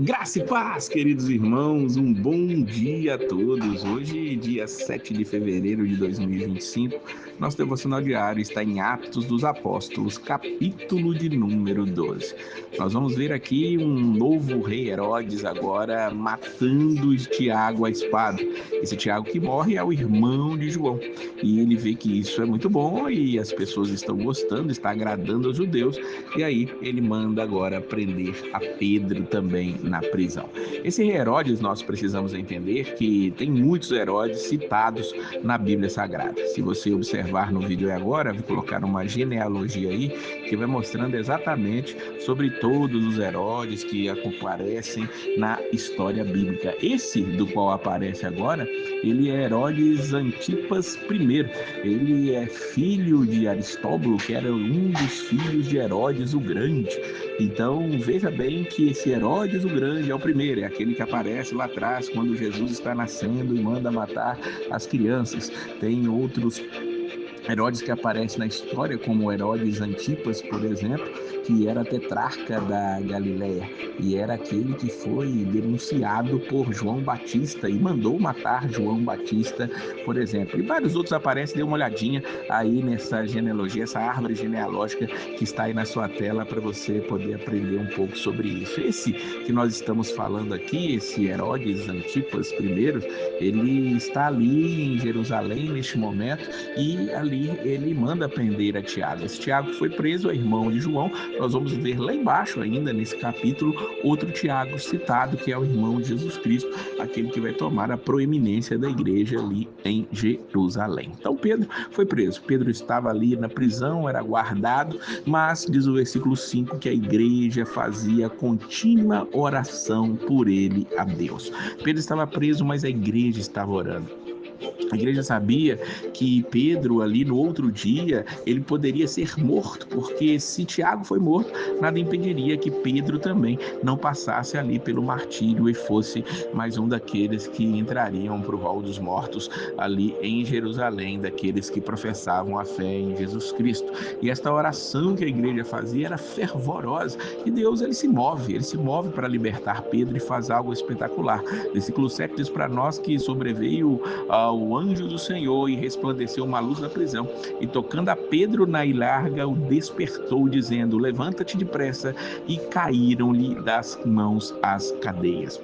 Graça e paz, queridos irmãos, um bom dia a todos. Hoje, dia 7 de fevereiro de 2025, nosso devocional diário está em Atos dos Apóstolos, capítulo de número 12. Nós vamos ver aqui um novo rei Herodes agora matando Tiago à espada. Esse Tiago que morre é o irmão de João. E ele vê que isso é muito bom e as pessoas estão gostando, está agradando aos judeus. E aí ele manda agora prender a Pedro também na prisão. Esse Herodes, nós precisamos entender que tem muitos Herodes citados na Bíblia Sagrada. Se você observar no vídeo agora, vou colocar uma genealogia aí que vai mostrando exatamente sobre todos os Herodes que aparecem na história bíblica. Esse do qual aparece agora, ele é Herodes Antipas I. Ele é filho de Aristóbulo, que era um dos filhos de Herodes o Grande. Então, veja bem que esse Herodes o Grande é o primeiro, é aquele que aparece lá atrás quando Jesus está nascendo e manda matar as crianças. Tem outros Herodes que aparece na história, como Herodes Antipas, por exemplo, que era tetrarca da Galileia e era aquele que foi denunciado por João Batista e mandou matar João Batista, por exemplo. E vários outros aparecem, dê uma olhadinha aí nessa genealogia, essa árvore genealógica que está aí na sua tela para você poder aprender um pouco sobre isso. Esse que nós estamos falando aqui, esse Herodes Antipas I, ele está ali em Jerusalém neste momento e ali ele manda prender a Tiago. Esse Tiago foi preso, é irmão de João. Nós vamos ver lá embaixo ainda nesse capítulo outro Tiago citado, que é o irmão de Jesus Cristo, aquele que vai tomar a proeminência da igreja ali em Jerusalém. Então Pedro foi preso. Pedro estava ali na prisão, era guardado, mas diz o versículo 5 que a igreja fazia contínua oração por ele a Deus. Pedro estava preso, mas a igreja estava orando. A igreja sabia que Pedro, ali no outro dia, ele poderia ser morto, porque se Tiago foi morto, nada impediria que Pedro também não passasse ali pelo martírio e fosse mais um daqueles que entrariam para o rol dos mortos ali em Jerusalém, daqueles que professavam a fé em Jesus Cristo. E esta oração que a igreja fazia era fervorosa, e Deus ele se move para libertar Pedro e faz algo espetacular. Versículo 7 diz para nós que sobreveio ao anjo do Senhor e resplandeceu uma luz na prisão, e tocando a Pedro na ilharga, o despertou, dizendo: levanta-te depressa, e caíram-lhe das mãos as cadeias.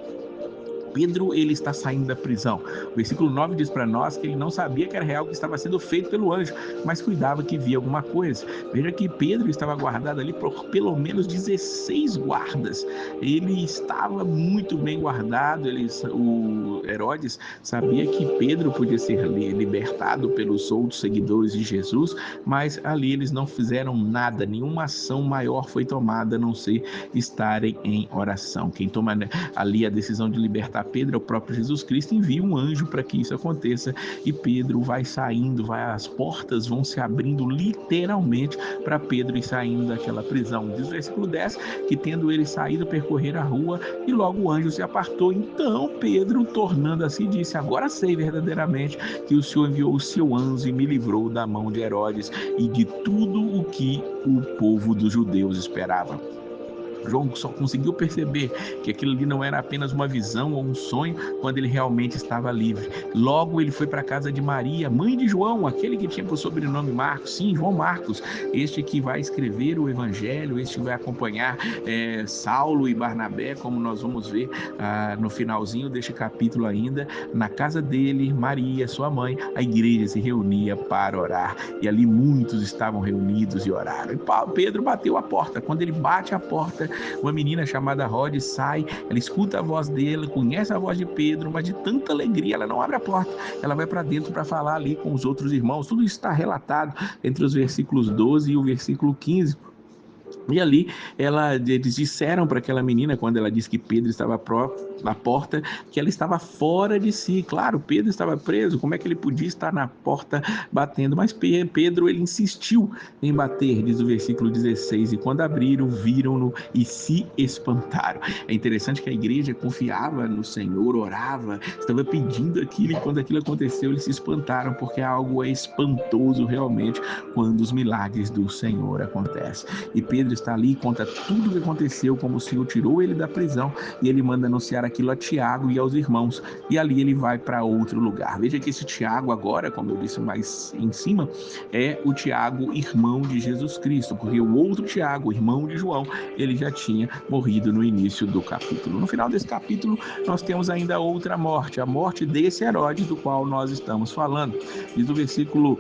Pedro, ele está saindo da prisão. O versículo 9 diz para nós que ele não sabia que era real o que estava sendo feito pelo anjo, mas cuidava que via alguma coisa. Veja que Pedro estava guardado ali por pelo menos 16 guardas. Ele estava muito bem guardado. O Herodes sabia que Pedro podia ser libertado pelos outros seguidores de Jesus, mas ali eles não fizeram nada, nenhuma ação maior foi tomada a não ser estarem em oração. Quem toma ali a decisão de libertar Pedro é o próprio Jesus Cristo, envia um anjo para que isso aconteça, e Pedro vai saindo, as portas vão se abrindo literalmente para Pedro ir saindo daquela prisão. Diz o versículo 10 que tendo ele saído, percorrer a rua, e logo o anjo se apartou. Então Pedro, tornando a si, disse: agora sei verdadeiramente que o Senhor enviou o seu anjo e me livrou da mão de Herodes e de tudo o que o povo dos judeus esperava. João só conseguiu perceber que aquilo ali não era apenas uma visão ou um sonho quando ele realmente estava livre. Logo ele foi para a casa de Maria, mãe de João, aquele que tinha por sobrenome Marcos. Sim, João Marcos, este que vai escrever o evangelho, este que vai acompanhar Saulo e Barnabé, como nós vamos ver no finalzinho deste capítulo ainda. Na casa dele, Maria, sua mãe, a igreja se reunia para orar, e ali muitos estavam reunidos e oraram. E Pedro bateu a porta. Quando ele bate a porta, uma menina chamada Rod sai, ela escuta a voz dele, conhece a voz de Pedro, mas de tanta alegria ela não abre a porta, ela vai para dentro para falar ali com os outros irmãos. Tudo isso está relatado entre os versículos 12 e o versículo 15. E ali eles disseram para aquela menina, quando ela disse que Pedro estava da porta, que ela estava fora de si. Claro, Pedro estava preso, como é que ele podia estar na porta batendo? Mas Pedro, ele insistiu em bater, diz o versículo 16, e quando abriram, viram-no e se espantaram. É interessante que a igreja confiava no Senhor, orava, estava pedindo aquilo, e quando aquilo aconteceu, eles se espantaram, porque algo é espantoso realmente quando os milagres do Senhor acontecem. E Pedro está ali e conta tudo o que aconteceu, como o Senhor tirou ele da prisão, e ele manda anunciar aquilo a Tiago e aos irmãos, e ali ele vai para outro lugar. Veja que esse Tiago agora, como eu disse mais em cima, é o Tiago, irmão de Jesus Cristo, porque o outro Tiago, irmão de João, ele já tinha morrido no início do capítulo. No final desse capítulo, nós temos ainda outra morte, a morte desse Herodes do qual nós estamos falando. Diz o versículo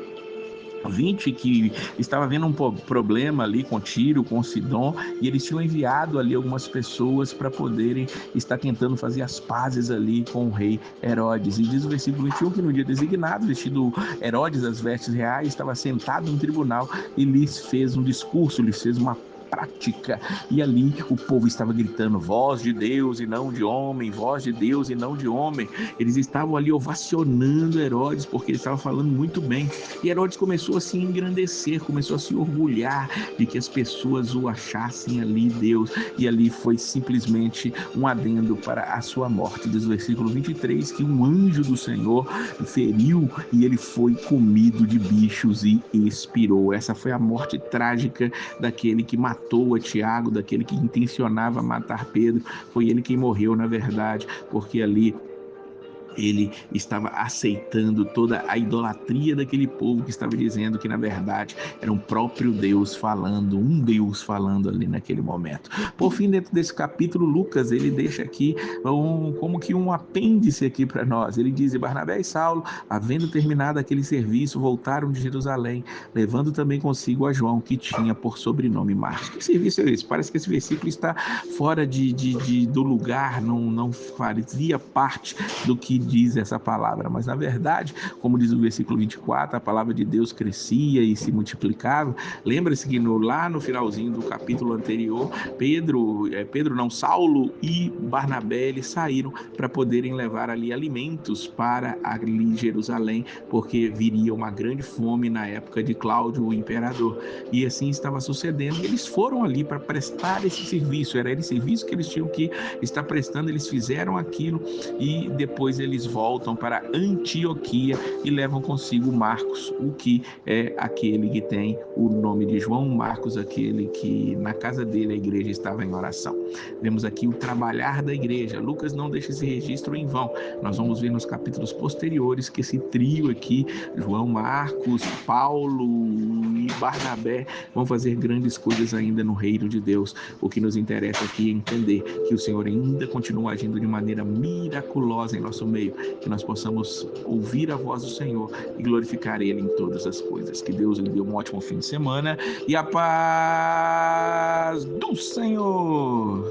20 que estava havendo um problema ali com Tiro, com Sidom, e eles tinham enviado ali algumas pessoas para poderem estar tentando fazer as pazes ali com o rei Herodes. E diz o versículo 21 que no dia designado, vestido Herodes as vestes reais, estava sentado no tribunal e lhes fez um discurso, lhes fez uma prática, e ali o povo estava gritando: voz de Deus e não de homem, voz de Deus e não de homem. Eles estavam ali ovacionando Herodes, porque ele estava falando muito bem, e Herodes começou a se engrandecer, começou a se orgulhar de que as pessoas o achassem ali Deus, e ali foi simplesmente um adendo para a sua morte. Diz o versículo 23 que um anjo do Senhor feriu e ele foi comido de bichos e expirou. Essa foi a morte trágica daquele que matou a Tiago, daquele que intencionava matar Pedro. Foi ele quem morreu, na verdade, porque ali ele estava aceitando toda a idolatria daquele povo que estava dizendo que na verdade era um próprio Deus falando, um Deus falando ali naquele momento. Por fim, dentro desse capítulo, Lucas, ele deixa aqui como que um apêndice aqui para nós. Ele diz: Barnabé e Saulo, havendo terminado aquele serviço, voltaram de Jerusalém, levando também consigo a João, que tinha por sobrenome Marcos. Que serviço é esse? Parece que esse versículo está fora do lugar, não fazia parte do que diz essa palavra, mas na verdade, como diz o versículo 24, a palavra de Deus crescia e se multiplicava. Lembra-se que lá no finalzinho do capítulo anterior, Saulo e Barnabé, eles saíram para poderem levar ali alimentos para ali Jerusalém, porque viria uma grande fome na época de Cláudio, o imperador, e assim estava sucedendo, e eles foram ali para prestar esse serviço, era esse serviço que eles tinham que estar prestando, eles fizeram aquilo, e depois eles voltam para Antioquia e levam consigo Marcos, o que é aquele que tem o nome de João Marcos, aquele que na casa dele a igreja estava em oração. Vemos aqui o trabalhar da igreja. Lucas não deixa esse registro em vão. Nós vamos ver nos capítulos posteriores que esse trio aqui, João Marcos, Paulo e Barnabé, vão fazer grandes coisas ainda no reino de Deus. O que nos interessa aqui é entender que o Senhor ainda continua agindo de maneira miraculosa em nosso meio, que nós possamos ouvir a voz do Senhor e glorificar Ele em todas as coisas. Que Deus lhe dê um ótimo fim de semana e a paz do Senhor.